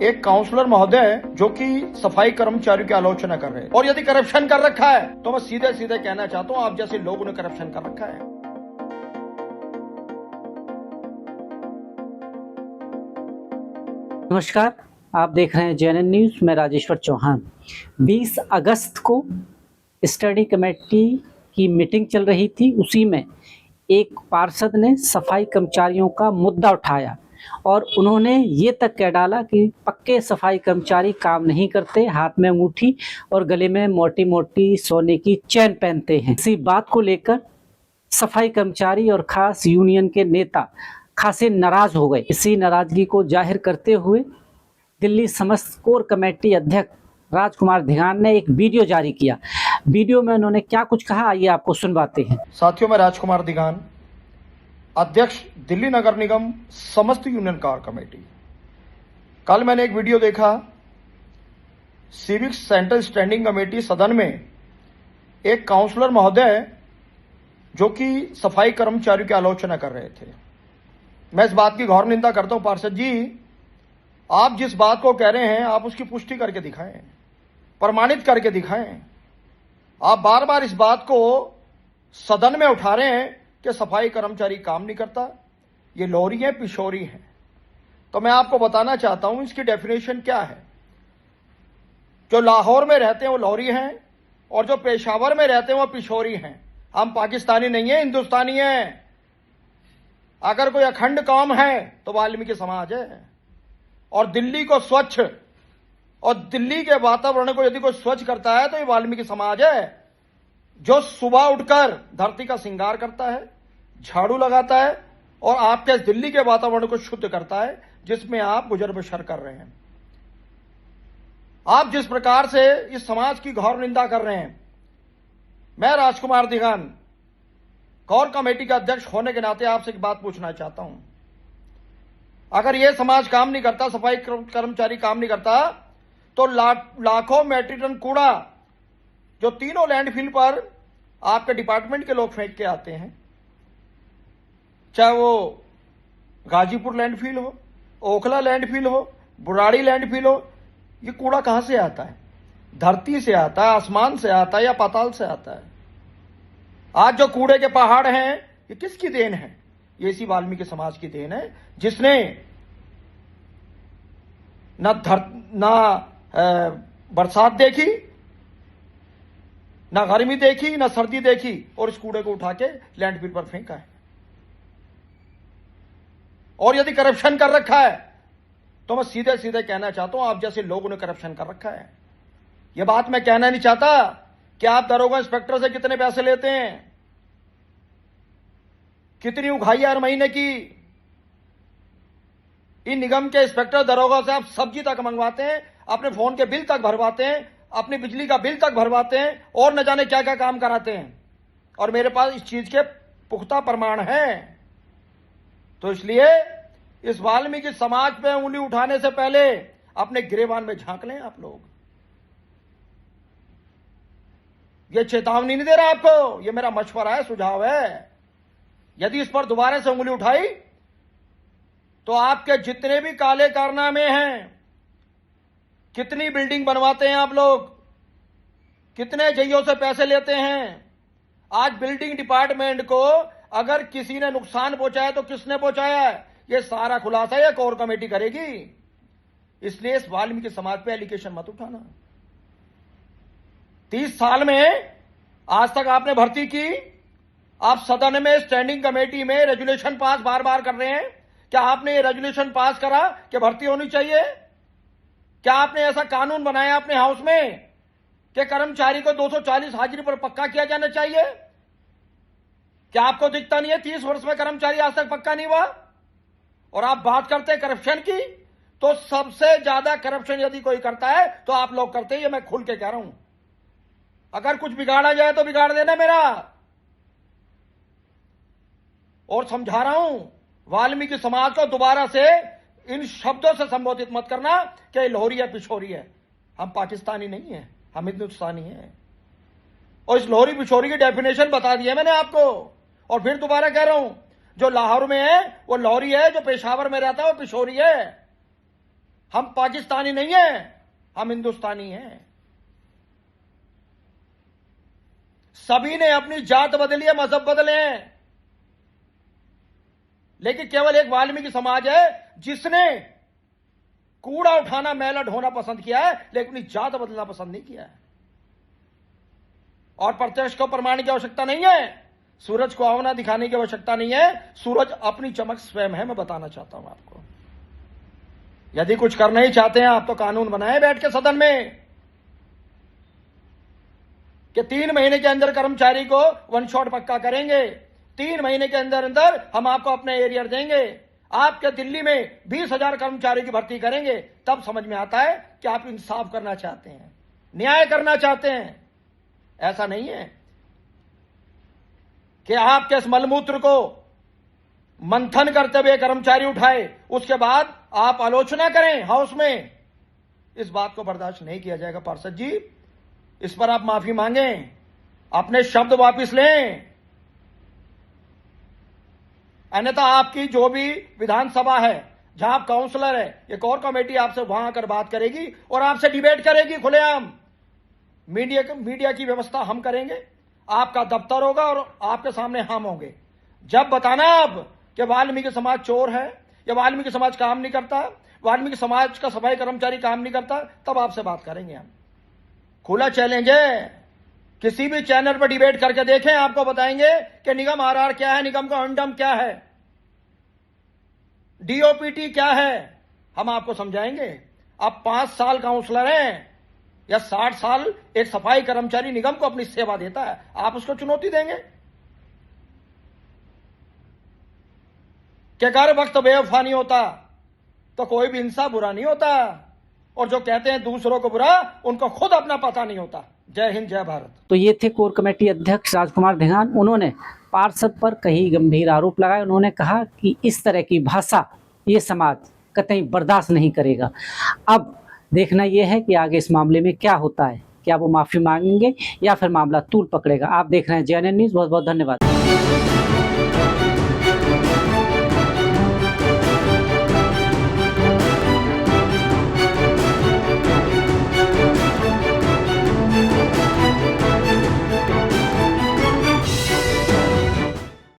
एक काउंसलर महोदय जो कि सफाई कर्मचारियों की आलोचना कर रहे हैं और यदि करप्शन कर रखा है तो मैं सीधे सीधे कहना चाहता हूं आप जैसे लोगों ने करप्शन कर रखा है। नमस्कार, आप देख रहे हैं जेएनएन न्यूज। मैं राजेश्वर चौहान। 20 अगस्त को स्टडी कमेटी की मीटिंग चल रही थी। उसी में एक पार्षद ने सफाई कर्मचारियों का मुद्दा उठाया और उन्होंने ये तक कह डाला कि पक्के सफाई कर्मचारी काम नहीं करते, हाथ में अंगूठी और गले में मोटी मोटी सोने की चेन पहनते हैं। इसी बात को लेकर सफाई कर्मचारी और खास यूनियन के नेता खासे नाराज हो गए। इसी नाराजगी को जाहिर करते हुए दिल्ली समस्त कोर कमेटी अध्यक्ष राजकुमार धिगान ने एक वीडियो जारी किया। वीडियो में उन्होंने क्या कुछ कहा, आइए आपको सुनवाते हैं। साथियों, मैं राजकुमार धिगान, अध्यक्ष दिल्ली नगर निगम समस्त यूनियन कार कमेटी। कल मैंने एक वीडियो देखा, सिविक सेंट्रल स्टैंडिंग कमेटी सदन में एक काउंसलर महोदय जो कि सफाई कर्मचारियों की आलोचना कर रहे थे। मैं इस बात की घोर निंदा करता हूं पार्षद जी, आप जिस बात को कह रहे हैं आप उसकी पुष्टि करके दिखाएं, प्रमाणित करके दिखाएं। आप बार बार इस बात को सदन में उठा रहे हैं कि सफाई कर्मचारी काम नहीं करता, ये लोरी है, पिशोरी है। तो मैं आपको बताना चाहता हूं इसकी डेफिनेशन क्या है। जो लाहौर में रहते हैं वो लोरी हैं और जो पेशावर में रहते हैं वो पिशोरी हैं। हम पाकिस्तानी नहीं है, हिंदुस्तानी हैं। अगर कोई अखंड कौम है तो वाल्मीकि समाज है। और दिल्ली को स्वच्छ और दिल्ली के वातावरण को यदि कोई स्वच्छ करता है तो ये वाल्मीकि समाज है, जो सुबह उठकर धरती का श्रृंगार करता है, झाड़ू लगाता है और आपके दिल्ली के वातावरण को शुद्ध करता है जिसमें आप गुजर बसर कर रहे हैं। आप जिस प्रकार से इस समाज की घोर निंदा कर रहे हैं, मैं राजकुमार धिगान कोर कमेटी का अध्यक्ष होने के नाते आपसे एक बात पूछना चाहता हूं। अगर यह समाज काम नहीं करता, सफाई कर्मचारी काम नहीं करता, तो लाखों मेट्रिक टन कूड़ा जो तीनों लैंडफिल पर आपके डिपार्टमेंट के लोग फेंक के आते हैं, चाहे वो गाजीपुर लैंडफिल हो, ओखला लैंडफिल हो, बुराड़ी लैंडफिल हो, ये कूड़ा कहां से आता है? धरती से आता है, आसमान से आता है या पाताल से आता है? आज जो कूड़े के पहाड़ हैं ये किसकी देन है? ये इसी वाल्मीकि समाज की देन है, जिसने ना बरसात देखी, ना गर्मी देखी, ना सर्दी देखी और इस कूड़े को उठा के लैंडफिल पर फेंका है। और यदि करप्शन कर रखा है तो मैं सीधे सीधे कहना चाहता हूं आप जैसे लोगों ने करप्शन कर रखा है। यह बात मैं कहना नहीं चाहता कि आप दरोगा इंस्पेक्टर से कितने पैसे लेते हैं, कितनी उघाई हर महीने की। इन निगम के इंस्पेक्टर दरोगा से आप सब्जी तक मंगवाते हैं, अपने फोन के बिल तक भरवाते हैं, अपनी बिजली का बिल तक भरवाते हैं और न जाने क्या क्या काम कराते हैं। और मेरे पास इस चीज के पुख्ता प्रमाण हैं। तो इसलिए इस वाल्मीकि समाज पे उंगली उठाने से पहले अपने गिरेबान में झांक लें आप लोग। ये चेतावनी नहीं दे रहा आपको, ये मेरा मशवरा है, सुझाव है। यदि इस पर दोबारा से उंगली उठाई तो आपके जितने भी काले कारनामे हैं, कितनी बिल्डिंग बनवाते हैं आप लोग, कितने जइयों से पैसे लेते हैं, आज बिल्डिंग डिपार्टमेंट को अगर किसी ने नुकसान पहुंचाया तो किसने पहुंचाया है, ये सारा खुलासा ये कोर कमेटी करेगी। इसलिए इस वाल्मीकि समाज पे एलिगेशन मत उठाना। 30 साल में आज तक आपने भर्ती की, आप सदन में स्टैंडिंग कमेटी में रेजुलेशन पास बार बार कर रहे हैं। क्या आपने ये रेजुलेशन पास करा कि भर्ती होनी चाहिए? क्या आपने ऐसा कानून बनाया अपने हाउस में कि कर्मचारी को 240 हाजिरी पर पक्का किया जाना चाहिए? क्या आपको दिखता नहीं है 30 वर्ष में कर्मचारी आज तक पक्का नहीं हुआ? और आप बात करते हैं करप्शन की, तो सबसे ज्यादा करप्शन यदि कोई करता है तो आप लोग करते हैं। ये मैं खुल के कह रहा हूं। अगर कुछ बिगाड़ा जाए तो बिगाड़ देना मेरा। और समझा रहा हूं वाल्मीकि समाज को, दोबारा से इन शब्दों से संबोधित मत करना कि लोहरी है, पिछोरी है। हम पाकिस्तानी नहीं है, हम हिंदुस्तानी हैं। और इस लोहरी पिछोरी की डेफिनेशन बता दी है मैंने आपको। और फिर दोबारा कह रहा हूं, जो लाहौर में है वो लोहरी है, जो पेशावर में रहता है वो पिछोरी है। हम पाकिस्तानी नहीं हैं, हम हिंदुस्तानी हैं। सभी ने अपनी जात बदली है, मजहब बदले हैं, लेकिन केवल एक वाल्मीकि समाज है जिसने कूड़ा उठाना, मैला ढोना पसंद किया है, लेकिन अपनी जात बदलना पसंद नहीं किया है। और प्रत्यक्ष को प्रमाण की आवश्यकता नहीं है, सूरज को आवना दिखाने की आवश्यकता नहीं है, सूरज अपनी चमक स्वयं है। मैं बताना चाहता हूं आपको, यदि कुछ करना ही चाहते हैं आप तो कानून बनाए बैठ के सदन में कि 3 महीने के अंदर कर्मचारी को वन शॉट पक्का करेंगे, 3 महीने के अंदर अंदर हम आपको अपने एरियर देंगे, आपके दिल्ली में 20,000 कर्मचारियों की भर्ती करेंगे। तब समझ में आता है कि आप इंसाफ करना चाहते हैं, न्याय करना चाहते हैं। ऐसा नहीं है कि आपके इस मलमूत्र को मंथन करते हुए कर्मचारी उठाए, उसके बाद आप आलोचना करें हाउस में। इस बात को बर्दाश्त नहीं किया जाएगा। पार्षद जी, इस पर आप माफी मांगें, अपने शब्द वापस लें, अन्यथा आपकी जो भी विधानसभा है जहां आप काउंसलर है, एक और कमेटी आपसे वहां आकर बात करेगी और आपसे डिबेट करेगी खुलेआम। मीडिया की व्यवस्था हम करेंगे, आपका दफ्तर होगा और आपके सामने हम होंगे। जब बताना आप कि वाल्मीकि समाज चोर है या वाल्मीकि समाज काम नहीं करता, वाल्मीकि समाज का सफाई कर्मचारी काम नहीं करता, तब आपसे बात करेंगे हम। खुला चैलेंज है, किसी भी चैनल पर डिबेट करके देखें, आपको बताएंगे कि निगम आरआर क्या है, निगम का अंडम क्या है, डीओपीटी क्या है, हम आपको समझाएंगे। आप 5 साल काउंसलर हैं या 60 साल एक सफाई कर्मचारी निगम को अपनी सेवा देता है, आप उसको चुनौती देंगे कि अगर वक्त बेवफा नहीं होता तो कोई भी इंसान बुरा नहीं होता, और जो कहते हैं दूसरों को बुरा, उनको खुद अपना पता नहीं होता। जय हिंद, जय भारत। तो ये थे कोर कमेटी अध्यक्ष राजकुमार देहान। उन्होंने पार्षद पर कई गंभीर आरोप लगाए। उन्होंने कहा कि इस तरह की भाषा ये समाज कतई बर्दाश्त नहीं करेगा। अब देखना यह है कि आगे इस मामले में क्या होता है, क्या वो माफी मांगेंगे या फिर मामला तूल पकड़ेगा। आप देख रहे हैं JNN न्यूज़। बहुत बहुत धन्यवाद।